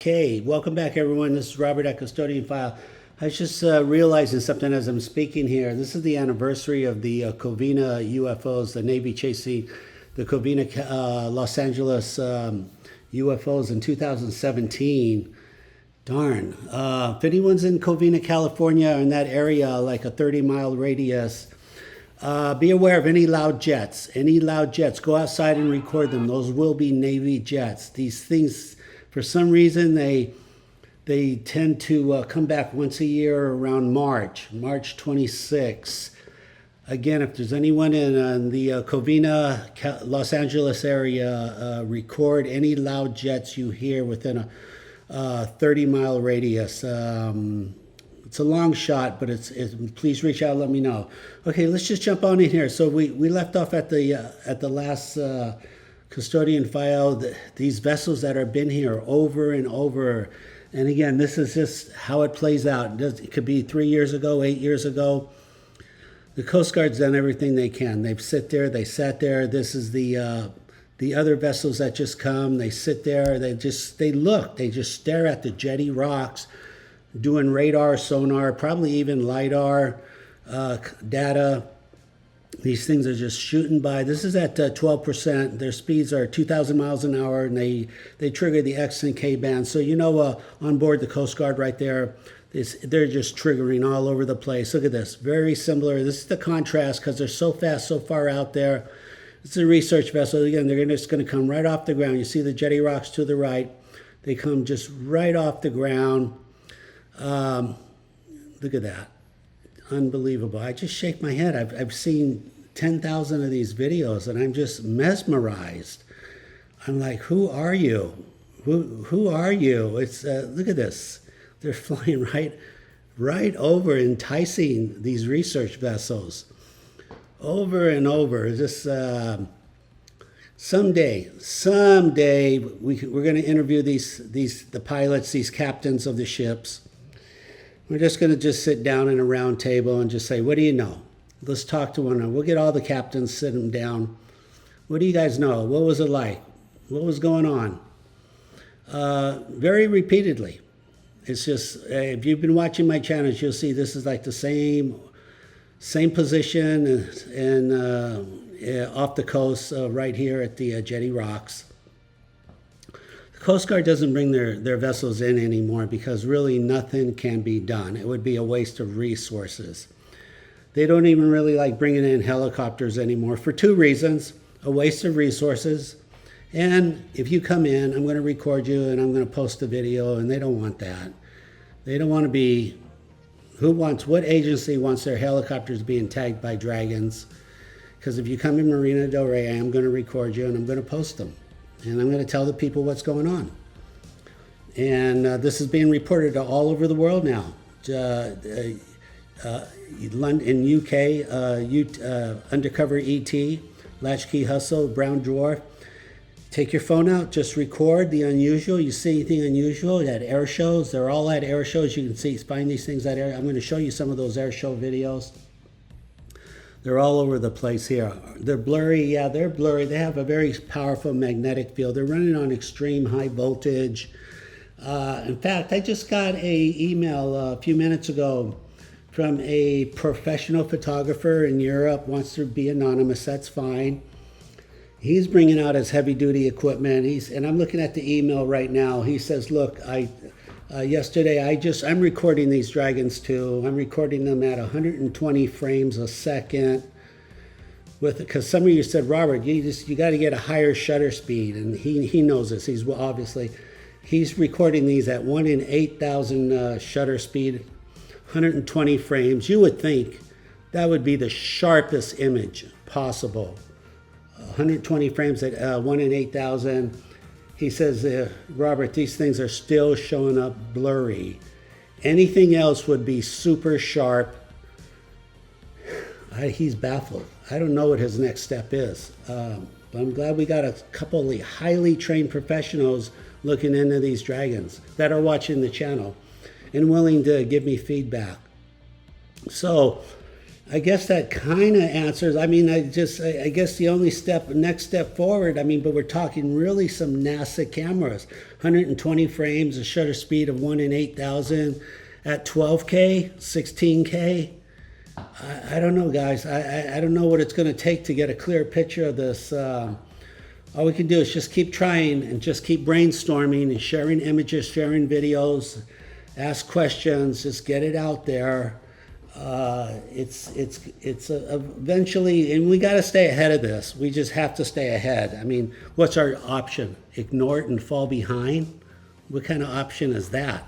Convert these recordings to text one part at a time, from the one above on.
Okay, welcome back everyone. This is Robert at Custodian File. I was just realizing something as I'm speaking here. This is the anniversary of the Covina UFOs, the Navy chasing the Covina Los Angeles UFOs in 2017. Darn. If anyone's in Covina, California, or in that area, like a 30-mile radius, be aware of any loud jets. Any loud jets, go outside and record them. Those will be Navy jets. These things, for some reason, they tend to come back once a year around March 26. Again, if there's anyone in the Covina, Los Angeles area, record any loud jets you hear within a 30-mile radius. It's a long shot, but please reach out, let me know. Okay, let's just jump on in here. So we left off at the last Custodian File, these vessels that have been here over and over. And again, this is just how it plays out. It could be 3 years ago, 8 years ago. The Coast Guard's done everything they can. They sat there. This is the other vessels that just come. They sit there. They just stare at the jetty rocks, doing radar, sonar, probably even LiDAR data. These things are just shooting by. This is at 12%. Their speeds are 2,000 miles an hour, and they trigger the X and K band. So on board the Coast Guard right there, they're just triggering all over the place. Look at this. Very similar. This is the contrast because they're so fast, so far out there. It's a research vessel. Again, they're just going to come right off the ground. You see the jetty rocks to the right. They come just right off the ground. Look at that. Unbelievable. I just shake my head. I've seen 10,000 of these videos and I'm just mesmerized. I'm like, who are you? Who are you? It's look at this. They're flying right over, enticing these research vessels over and over. Just someday we're going to interview the pilots, these captains of the ships. We're just going to sit down in a round table and just say, what do you know? Let's talk to one another. We'll get all the captains, sit them down. What do you guys know? What was it like? What was going on? Very repeatedly. It's just, if you've been watching my channels, you'll see this is like the same position and off the coast right here at the jetty rocks. Coast Guard doesn't bring their vessels in anymore because really nothing can be done. It would be a waste of resources. They don't even really like bringing in helicopters anymore for two reasons: a waste of resources, and if you come in, I'm going to record you and I'm going to post a video, and they don't want that. They don't want to be, what agency wants their helicopters being tagged by dragons? Because if you come in Marina Del Rey, I'm going to record you and I'm going to post them. And I'm going to tell the people what's going on. And this is being reported all over the world now. In UK, Undercover ET, Latchkey Hustle, Brown Dwarf. Take your phone out, just record the unusual. You see anything unusual at air shows? They're all at air shows. You can find these things at air. I'm going to show you some of those air show videos. They're all over the place here. They're blurry. Yeah, they're blurry. They have a very powerful magnetic field. They're running on extreme high voltage. In fact, I just got an email a few minutes ago from a professional photographer in Europe. Wants to be anonymous. That's fine. He's bringing out his heavy-duty equipment. And I'm looking at the email right now. He says, look, yesterday, I'm recording these dragons too. I'm recording them at 120 frames a second. Because some of you said, Robert, you got to get a higher shutter speed, and he knows this. He's recording these at 1 in 8,000 shutter speed, 120 frames. You would think that would be the sharpest image possible. 120 frames at 1 in 8,000. He says, Robert, these things are still showing up blurry. Anything else would be super sharp. He's baffled. I don't know what his next step is. But I'm glad we got a couple of highly trained professionals looking into these dragons that are watching the channel and willing to give me feedback. So I guess that kind of answers. I mean, I guess the only next step forward. I mean, but we're talking really some NASA cameras, 120 frames, a shutter speed of 1 in 8,000, at 12K, 16K. I don't know, guys. I don't know what it's going to take to get a clear picture of this. All we can do is just keep trying and just keep brainstorming and sharing images, sharing videos, ask questions, just get it out there. It's eventually, and we got to stay ahead of this. We just have to stay ahead. I mean, what's our option? Ignore it and fall behind? What kind of option is that?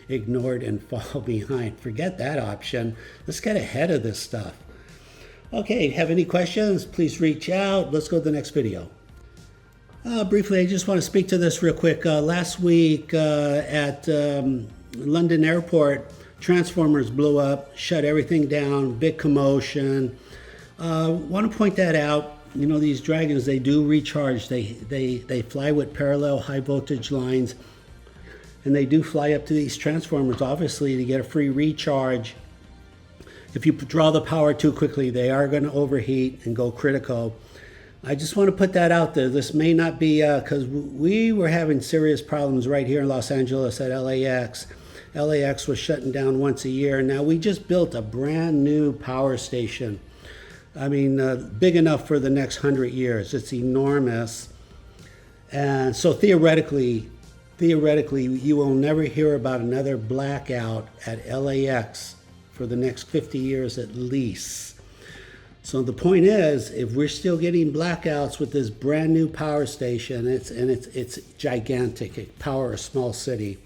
Ignore it and fall behind. Forget that option. Let's get ahead of this stuff. Okay, have any questions? Please reach out. Let's go to the next video. Briefly, I just want to speak to this real quick. Last week at London Airport, transformers blew up, shut everything down, big commotion. Want to point that out. You know, these Dragons, they do recharge. They fly with parallel high voltage lines, and they do fly up to these transformers, obviously, to get a free recharge. If you draw the power too quickly, they are going to overheat and go critical. I just want to put that out there. This may not be, because we were having serious problems right here in Los Angeles at LAX. LAX was shutting down once a year. Now we just built a brand new power station. I mean, big enough for the next 100 years. It's enormous. And so theoretically, you will never hear about another blackout at LAX for the next 50 years at least. So the point is, if we're still getting blackouts with this brand new power station, it's gigantic, it powers a small city,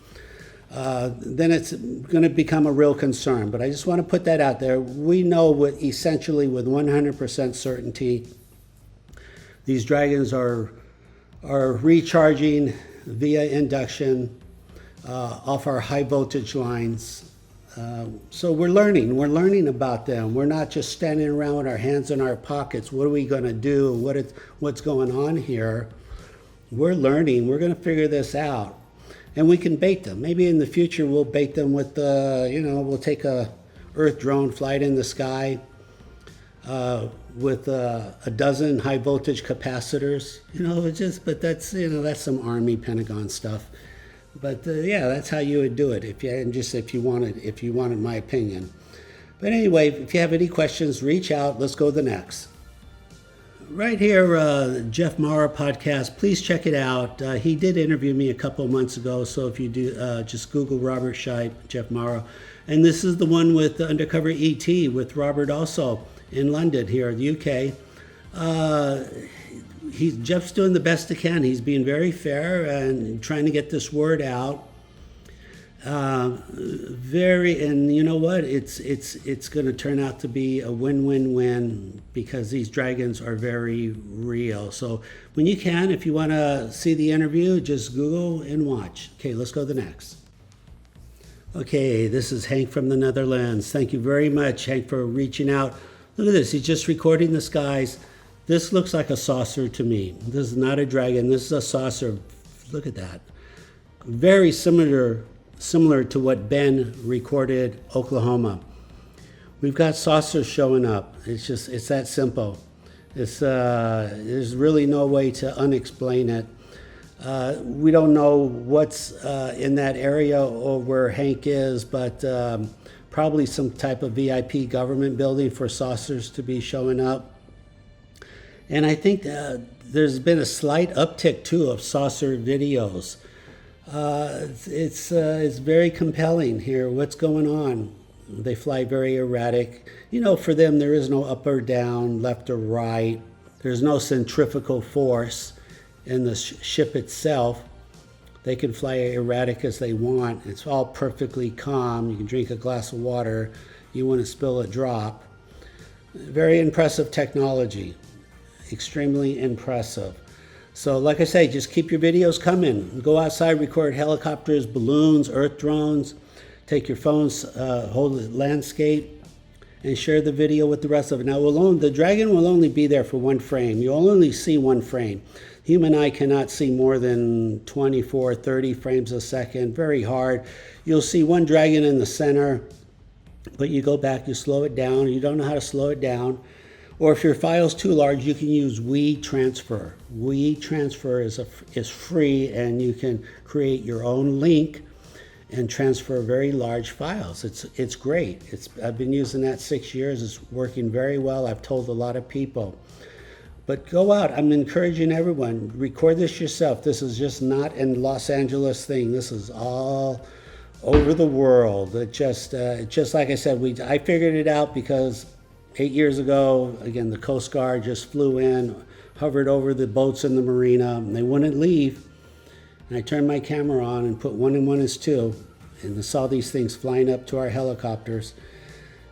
then it's going to become a real concern. But I just want to put that out there. We know essentially with 100% certainty, these Dragons are recharging via induction off our high voltage lines. So we're learning about them. We're not just standing around with our hands in our pockets. What are we going to do? What's going on here? We're learning. We're going to figure this out. And we can bait them. Maybe in the future we'll bait them with, we'll take a Earth drone, fly it in the sky with a dozen high voltage capacitors. But that's some Army Pentagon stuff. But yeah, that's how you would do it if you wanted my opinion. But anyway, if you have any questions, reach out. Let's go to the next. Right here, Jeff Mara podcast. Please check it out. He did interview me a couple of months ago. So if you do, just Google Robert Shiepe, Jeff Mara. And this is the one with the Undercover ET with Robert also in London here in the UK. Jeff's doing the best he can. He's being very fair and trying to get this word out. And you know what? It's going to turn out to be a win-win-win because these Dragons are very real. So when you can, if you want to see the interview, just Google and watch. Okay, let's go to the next. Okay, this is Hank from the Netherlands. Thank you very much, Hank, for reaching out. Look at this. He's just recording the skies. This looks like a saucer to me. This is not a Dragon. This is a saucer. Look at that. Very similar to what Ben recorded Oklahoma. We've got saucers showing up. It's that simple. There's really no way to unexplain it. We don't know what's in that area or where Hank is, but probably some type of VIP government building for saucers to be showing up. And I think there's been a slight uptick, too, of saucer videos. It's very compelling here. What's going on? They fly very erratic. For them, there is no up or down, left or right. There's no centrifugal force in the ship itself. They can fly erratic as they want. It's all perfectly calm. You can drink a glass of water. You wouldn't spill a drop. Very impressive technology. Extremely impressive. So like I say, just keep your videos coming. Go outside, record helicopters, balloons, earth drones. Take your phones, hold the landscape, and share the video with the rest of it. Now, the Dragon will only be there for one frame. You'll only see one frame. Human eye cannot see more than 24, 30 frames a second. Very hard. You'll see one Dragon in the center, But you go back, you slow it down, you don't know how to slow it down. Or if your file's too large, you can use WeTransfer. WeTransfer is free, and you can create your own link and transfer very large files. It's great. I've been using that 6 years. It's working very well. I've told a lot of people. But go out. I'm encouraging everyone. Record this yourself. This is just not a Los Angeles thing. This is all over the world. Just like I said, I figured it out because 8 years ago, again, the Coast Guard just flew in, hovered over the boats in the marina, and they wouldn't leave. And I turned my camera on and put 1 and 1 is 2, and I saw these things flying up to our helicopters.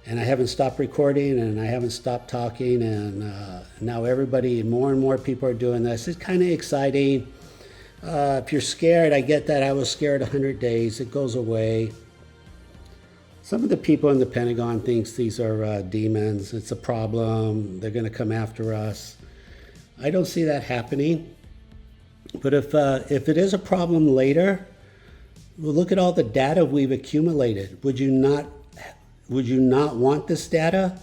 And I haven't stopped recording, and I haven't stopped talking, and now everybody, more and more people are doing this. It's kind of exciting. If you're scared, I get that. I was scared 100 days. It goes away. Some of the people in the Pentagon thinks these are demons. It's a problem. They're going to come after us. I don't see that happening. But if it is a problem later, well, look at all the data we've accumulated. Would you not want this data?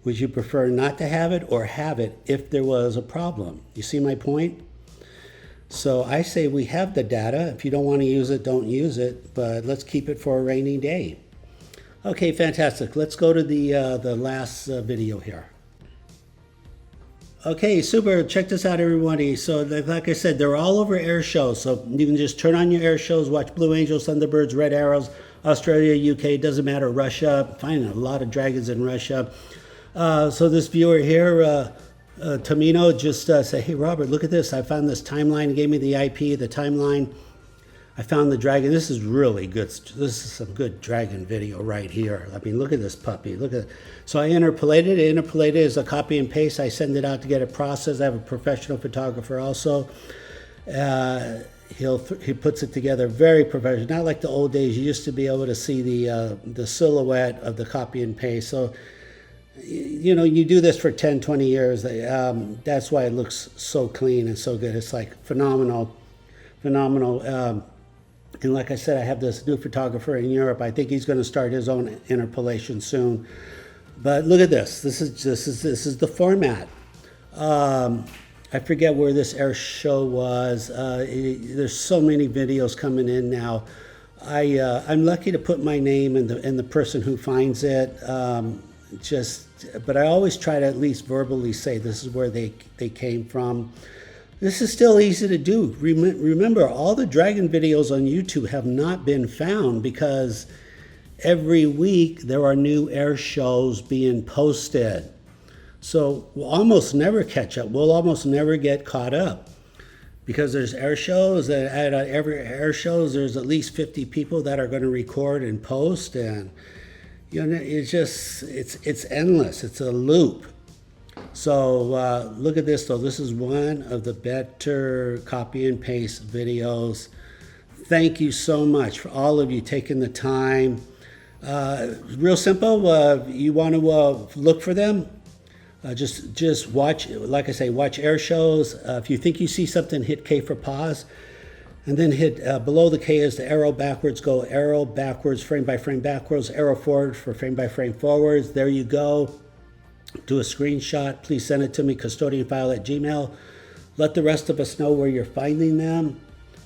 Would you prefer not to have it or have it if there was a problem? You see my point? So I say we have the data. If you don't want to use it, don't use it. But let's keep it for a rainy day. Okay, fantastic. Let's go to the last video here. Okay, super. Check this out, everybody. So like I said, they're all over air shows. So you can just turn on your air shows, watch Blue Angels, Thunderbirds, Red Arrows, Australia, UK, doesn't matter, Russia. Find a lot of dragons in Russia. So this viewer here, Tamino, just say, hey, Robert, look at this. I found this timeline. He gave me the IP, the timeline. I found the dragon. This is really good. This is some good dragon video right here. I mean, look at this puppy. Look at it. So I interpolated it. Interpolated is a copy and paste. I send it out to get it processed. I have a professional photographer also. He puts it together very professional. Not like the old days. You used to be able to see the silhouette of the copy and paste. So, you know, you do this for 10, 20 years. That's why it looks so clean and so good. It's like phenomenal. And like I said, I have this new photographer in Europe. I think he's going to start his own interpolation soon. But look at this. This is the format. I forget where this air show was. There's so many videos coming in now. I'm lucky to put my name in the person who finds it. But I always try to at least verbally say this is where they came from. This is still easy to do. Remember, all the dragon videos on YouTube have not been found because every week there are new air shows being posted. So we'll almost never catch up. We'll almost never get caught up because there's air shows. At every air shows, there's at least 50 people that are going to record and post. And, you know, it's endless. It's a loop. So look at this though. This is one of the better copy and paste videos. Thank you so much for all of you taking the time. Real simple. You want to look for them? Just watch. Like I say, watch air shows. If you think you see something, hit K for pause, and then hit below the K is the arrow backwards. Go arrow backwards, frame by frame backwards. Arrow forward for frame by frame forwards. There you go. Do a screenshot. Please send it to me, custodianfile@gmail.com. Let the rest of us know where you're finding them.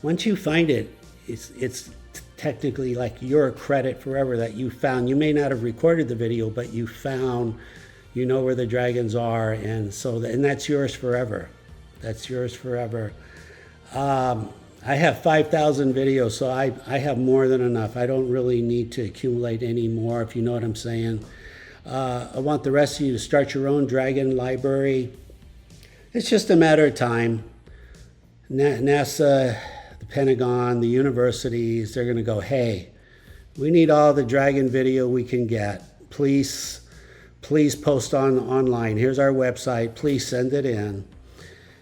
Once you find it, it's technically like your credit forever that you found. You may not have recorded the video, but you found, you know where the dragons are, and that's yours forever. That's yours forever. I have 5,000 videos, so I have more than enough. I don't really need to accumulate any more, if you know what I'm saying. I want the rest of you to start your own dragon library. It's just a matter of time. NASA, the Pentagon, the universities, they're going to go, hey, we need all the dragon video we can get. Please post online. Here's our website. Please send it in.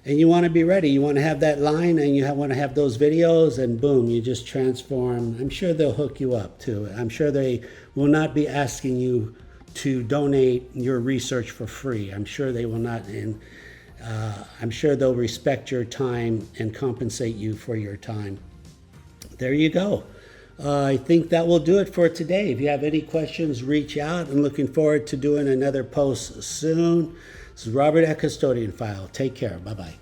And you want to be ready. You want to have that line, and you want to have those videos, and boom, you just transform. I'm sure they'll hook you up too. I'm sure they will not be asking you to donate your research for free. I'm sure they will not, and I'm sure they'll respect your time and compensate you for your time. There you go. I think that will do it for today. If you have any questions, reach out. I'm looking forward to doing another post soon. This is Robert at Custodian File. Take care. Bye-bye.